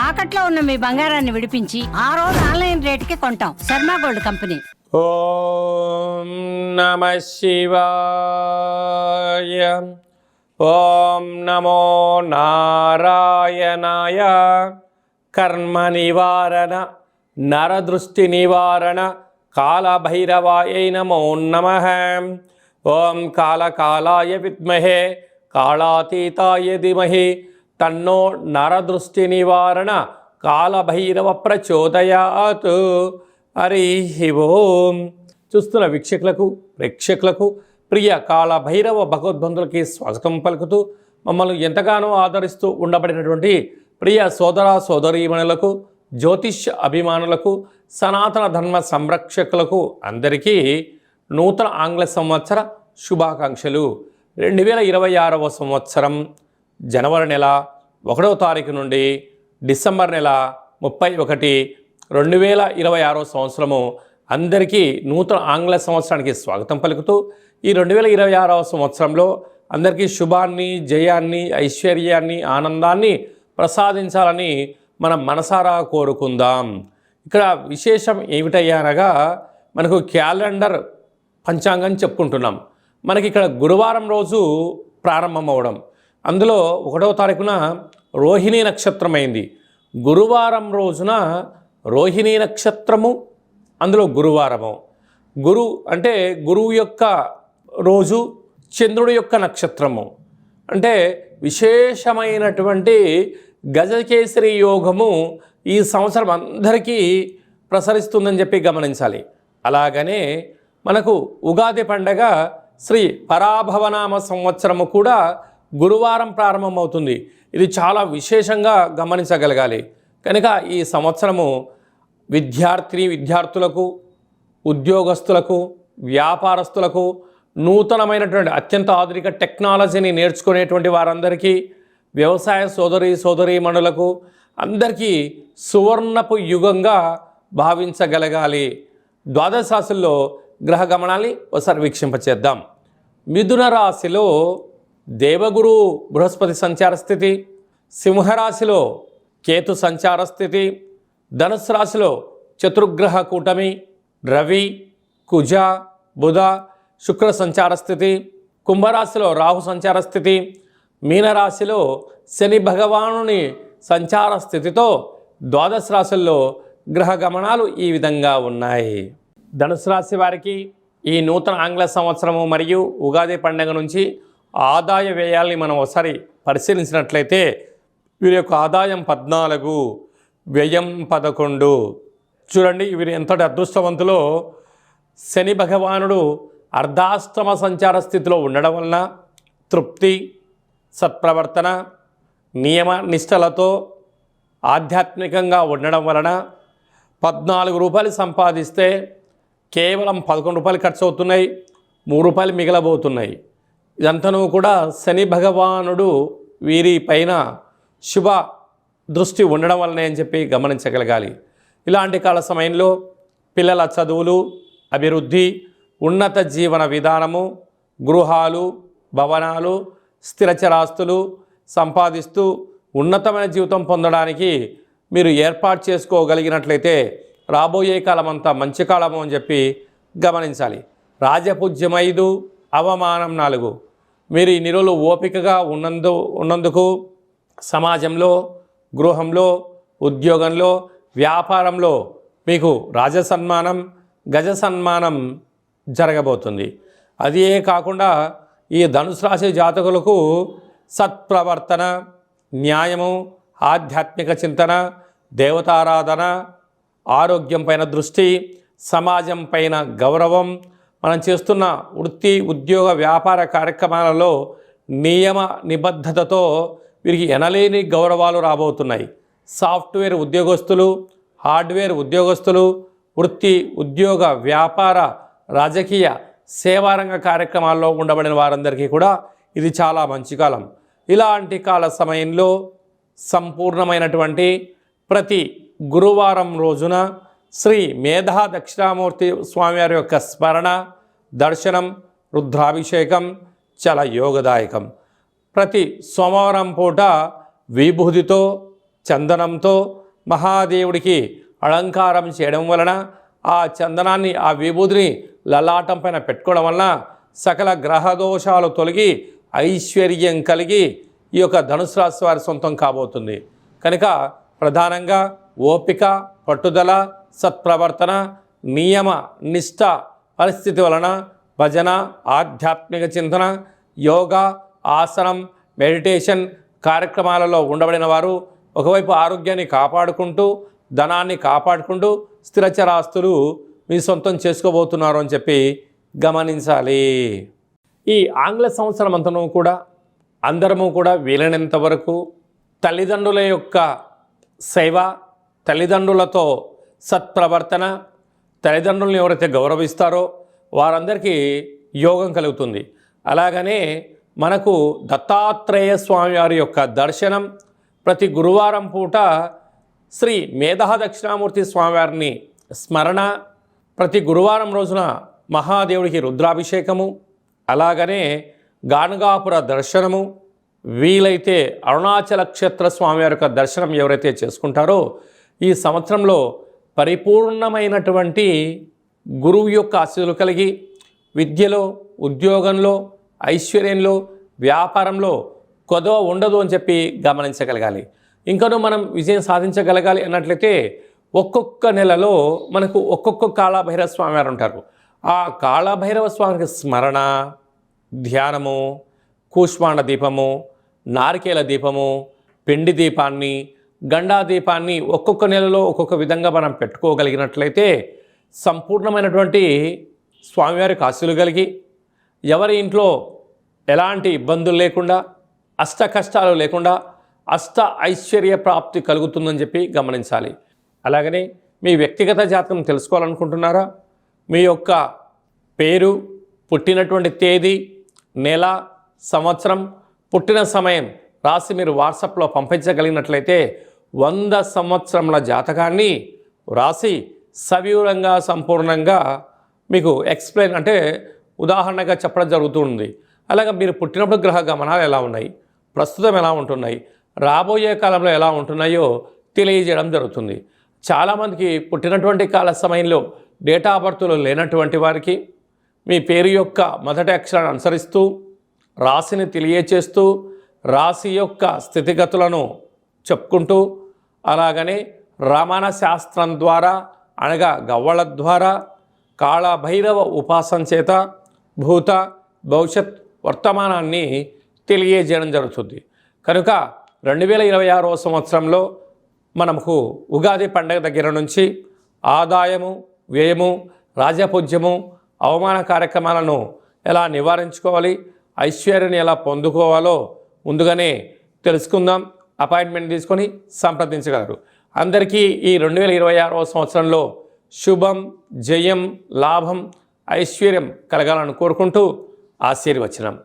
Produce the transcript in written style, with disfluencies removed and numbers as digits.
తాకట్లో ఉన్న మీ బంగారాన్ని విడిపించి ఆ రోజు ఆన్లైన్ రేటుకి కొంటాం. Sharma gold company. ఓం నమః శివాయ. ఓం నమో నారాయణాయ. కర్మ నివారణ నరదృష్టి నివారణ కాళభైరవాయ నమో నమః. ఓం కాళకాలాయ విద్మహే కాళాతీతాయ ధీమహి తన్నో నరదృష్టి నివారణ కాళభైరవ ప్రచోదయాత్. హరి ఓం. చూస్తున్న వీక్షకులకు ప్రేక్షకులకు ప్రియ కాళభైరవ భగవద్బంధులకి స్వాగతం పలుకుతూ మమ్మల్ని ఎంతగానో ఆదరిస్తూ ఉండబడినటువంటి ప్రియ సోదర సోదరీమణులకు జ్యోతిష్య అభిమానులకు సనాతన ధర్మ సంరక్షకులకు అందరికీ నూతన ఆంగ్ల సంవత్సర శుభాకాంక్షలు. 2026వ సంవత్సరం జనవరి నెల 1వ తారీఖు నుండి డిసెంబర్ నెల 31, 2026వ సంవత్సరము అందరికీ నూతన ఆంగ్ల సంవత్సరానికి స్వాగతం పలుకుతూ ఈ 2026వ సంవత్సరంలో అందరికీ శుభాన్ని, జయాన్ని, ఐశ్వర్యాన్ని, ఆనందాన్ని ప్రసాదించాలని మనం మనసారా కోరుకుందాం. ఇక్కడ విశేషం ఏమిటయ్యానగా మనకు క్యాలెండర్ పంచాంగం చెప్పుకుంటున్నాం. మనకి ఇక్కడ గురువారం రోజు ప్రారంభమవడం, అందులో 1వ తారీఖున రోహిణీ నక్షత్రం అయింది. గురువారం రోజున రోహిణీ నక్షత్రము, అందులో గురువారము. గురు అంటే గురువు యొక్క రోజు, చంద్రుడి యొక్క నక్షత్రము. అంటే విశేషమైనటువంటి గజకేసరి యోగము ఈ సంవత్సరం అందరికీ ప్రసరిస్తుందని చెప్పి గమనించాలి. అలాగనే మనకు ఉగాది పండగ శ్రీ పరాభవనామ సంవత్సరము కూడా గురువారం ప్రారంభమవుతుంది. ఇది చాలా విశేషంగా గమనించగలగాలి. కనుక ఈ సంవత్సరము విద్యార్థులకు, ఉద్యోగస్తులకు, వ్యాపారస్తులకు, నూతనమైనటువంటి అత్యంత ఆధునిక టెక్నాలజీని నేర్చుకునేటువంటి వారందరికీ, వ్యవసాయ సోదరీమణులకు అందరికీ సువర్ణపు యుగంగా భావించగలగాలి. ద్వాదశ రాశుల్లో గ్రహ గమనాన్ని ఒకసారి వీక్షింపచేద్దాం. మిథున రాశిలో దేవగురు బృహస్పతి సంచార స్థితి, సింహరాశిలో కేతు సంచార స్థితి, ధనుసు రాశిలో చతుర్గ్రహ కూటమి రవి, కుజ, బుధ, శుక్ర సంచార స్థితి, కుంభరాశిలో రాహు సంచార స్థితి, మీనరాశిలో శని భగవానుని సంచార స్థితితో ద్వాదశ రాశుల్లో గ్రహ గమనాలు ఈ విధంగా ఉన్నాయి. ధనుసు రాశి వారికి ఈ నూతన ఆంగ్ల సంవత్సరము మరియు ఉగాది పండుగ నుంచి ఆదాయ వ్యయాల్ని మనం ఒకసారి పరిశీలించినట్లయితే వీరి యొక్క ఆదాయం 14, వ్యయం 11. చూడండి వీరు ఎంతటి అదృష్టవంతులో. శని భగవానుడు అర్ధాష్టమ సంచార స్థితిలో ఉండడం వలన తృప్తి, సత్ప్రవర్తన, నియమ నిష్టలతో ఆధ్యాత్మికంగా ఉండడం వలన 14 రూపాయలు సంపాదిస్తే కేవలం 11 రూపాయలు ఖర్చు అవుతున్నాయి, 3 రూపాయలు మిగలబోతున్నాయి. ఇదంతనూ కూడా శని భగవానుడు వీరి పైన శుభ దృష్టి ఉండడం వల్లనే అని చెప్పి గమనించగలగాలి. ఇలాంటి కాల సమయంలో పిల్లల చదువులు, అభివృద్ధి, ఉన్నత జీవన విధానము, గృహాలు, భవనాలు, స్థిరచరాస్తులు సంపాదిస్తూ ఉన్నతమైన జీవితం పొందడానికి మీరు ఏర్పాటు చేసుకోగలిగినట్లయితే రాబోయే కాలం అంతా మంచి కాలము అని చెప్పి గమనించాలి. రాజపూజ్యం 5, అవమానం 4. మీరు ఈ నిరులు ఓపికగా ఉన్నందుకు సమాజంలో, గృహంలో, ఉద్యోగంలో, వ్యాపారంలో మీకు రాజసన్మానం, గజ సన్మానం జరగబోతుంది. అదే కాకుండా ఈ ధనుసు రాశి జాతకులకు సత్ప్రవర్తన, న్యాయము, ఆధ్యాత్మిక చింతన, దేవతారాధన, ఆరోగ్యం పైన దృష్టి, సమాజం పైన గౌరవం, మనం చేస్తున్న వృత్తి, ఉద్యోగ, వ్యాపార కార్యక్రమాలలో నియమ నిబద్ధతతో వీరికి ఎనలేని గౌరవాలు రాబోతున్నాయి. సాఫ్ట్వేర్ ఉద్యోగస్తులు, హార్డ్వేర్ ఉద్యోగస్తులు, వృత్తి, ఉద్యోగ, వ్యాపార, రాజకీయ, సేవారంగ కార్యక్రమాల్లో ఉండబడిన వారందరికీ కూడా ఇది చాలా మంచి కాలం. ఇలాంటి కాల సమయంలో సంపూర్ణమైనటువంటి ప్రతి గురువారం రోజున శ్రీ మేధా దక్షిణామూర్తి స్వామివారి యొక్క స్మరణ, దర్శనం, రుద్రాభిషేకం చాలా యోగదాయకం. ప్రతి సోమవారం పూట విభూతితో చందనంతో మహాదేవుడికి అలంకారం చేయడం వలన ఆ చందనాన్ని ఆ విభూతిని లలాటం పైన పెట్టుకోవడం వలన సకల గ్రహదోషాలు తొలగి ఐశ్వర్యం కలిగి ఈ యొక్క ధనుసు రాశి వారి సొంతం కాబోతుంది. కనుక ప్రధానంగా ఓపిక, పట్టుదల, సత్ప్రవర్తన, నియమ నిష్ట పరిస్థితి వలన భజన, ఆధ్యాత్మిక చింతన, యోగా, ఆసనం, మెడిటేషన్ కార్యక్రమాలలో ఉండబడిన వారు ఒకవైపు ఆరోగ్యాన్ని కాపాడుకుంటూ ధనాన్ని కాపాడుకుంటూ స్థిరచరాస్తులు మీ సొంతం చేసుకోబోతున్నారు అని చెప్పి గమనించాలి. ఈ ఆంగ్ల సంవత్సరం అంతను కూడా అందరము కూడా వీలైనంత వరకు తల్లిదండ్రుల యొక్క సేవ, తల్లిదండ్రులతో సత్ప్రవర్తన, తల్లిదండ్రులను ఎవరైతే గౌరవిస్తారో వారందరికీ యోగం కలుగుతుంది. అలాగనే మనకు దత్తాత్రేయ స్వామి వారి యొక్క దర్శనం ప్రతి గురువారం పూట శ్రీ మేధా దక్షిణామూర్తి స్వామివారిని స్మరణ, ప్రతి గురువారం రోజున మహాదేవుడికి రుద్రాభిషేకము, అలాగనే గానుగాపుర దర్శనము, వీలైతే అరుణాచల క్షేత్ర స్వామివారి యొక్క దర్శనం ఎవరైతే చేసుకుంటారో ఈ సంవత్సరంలో పరిపూర్ణమైనటువంటి గురువు యొక్క ఆశీస్సులు కలిగి విద్యలో, ఉద్యోగంలో, ఐశ్వర్యంలో, వ్యాపారంలో కొదవ ఉండదు అని చెప్పి గమనించగలగాలి. ఇంకనూ మనం విజయం సాధించగలగాలి అన్నట్లయితే ఒక్కొక్క నెలలో మనకు ఒక్కొక్క కాళభైరవ స్వామి వారు ఉంటారు. ఆ కాళభైరవ స్వామికి స్మరణ, ధ్యానము, కూష్మాండ దీపము, నారికేల దీపము, పిండి దీపాన్ని, గండా దీపాన్ని ఒక్కొక్క నెలలో ఒక్కొక్క విధంగా మనం పెట్టుకోగలిగినట్లయితే సంపూర్ణమైనటువంటి స్వామివారికి ఆశీస్సులు కలిగి ఎవరి ఇంట్లో ఎలాంటి ఇబ్బందులు లేకుండా, అష్ట కష్టాలు లేకుండా అష్ట ఐశ్వర్య ప్రాప్తి కలుగుతుందని చెప్పి గమనించాలి. అలాగనే మీ వ్యక్తిగత జాతకం తెలుసుకోవాలనుకుంటున్నారా? మీ యొక్క పేరు, పుట్టినటువంటి తేదీ, నెల, సంవత్సరం, పుట్టిన సమయం రాసి మీరు వాట్సాప్లో పంపించగలిగినట్లయితే 100 సంవత్సరముల జాతకాన్ని రాసి సవివరంగా సంపూర్ణంగా మీకు ఎక్స్ప్లెయిన్ అంటే ఉదాహరణగా చెప్పడం జరుగుతుంది. అలాగే మీరు పుట్టినప్పుడు గ్రహ గమనాలు ఎలా ఉన్నాయి, ప్రస్తుతం ఎలా ఉంటున్నాయి, రాబోయే కాలంలో ఎలా ఉంటున్నాయో తెలియజేయడం జరుగుతుంది. చాలామందికి పుట్టినటువంటి కాల సమయంలో డేటా ఆఫ్ బర్త్లో లేనటువంటి వారికి మీ పేరు యొక్క మొదటి అక్షరాన్ని అనుసరిస్తూ రాశిని తెలియచేస్తూ రాశి యొక్క స్థితిగతులను చెప్పుకుంటూ అలాగనే రమణ శాస్త్రం ద్వారా అనగా గవ్వళ ద్వారా కాళభైరవ ఉపాసన చేత భూత భవిష్యత్ వర్తమానాన్ని తెలియజేయడం జరుగుతుంది. కనుక 2026వ సంవత్సరంలో మనకు ఉగాది పండగ దగ్గర నుంచి ఆదాయము, వ్యయము, రాజపూజ్యము, అవమాన కార్యక్రమాలను ఎలా నివారించుకోవాలి, ఐశ్వర్యాన్ని ఎలా పొందుకోవాలో ముందుగానే తెలుసుకుందాం. అపాయింట్మెంట్ తీసుకొని సంప్రదించగలరు. అందరికీ ఈ 2026వ సంవత్సరంలో శుభం, జయం, లాభం, ఐశ్వర్యం కలగాలని కోరుకుంటూ ఆశీర్వచనం.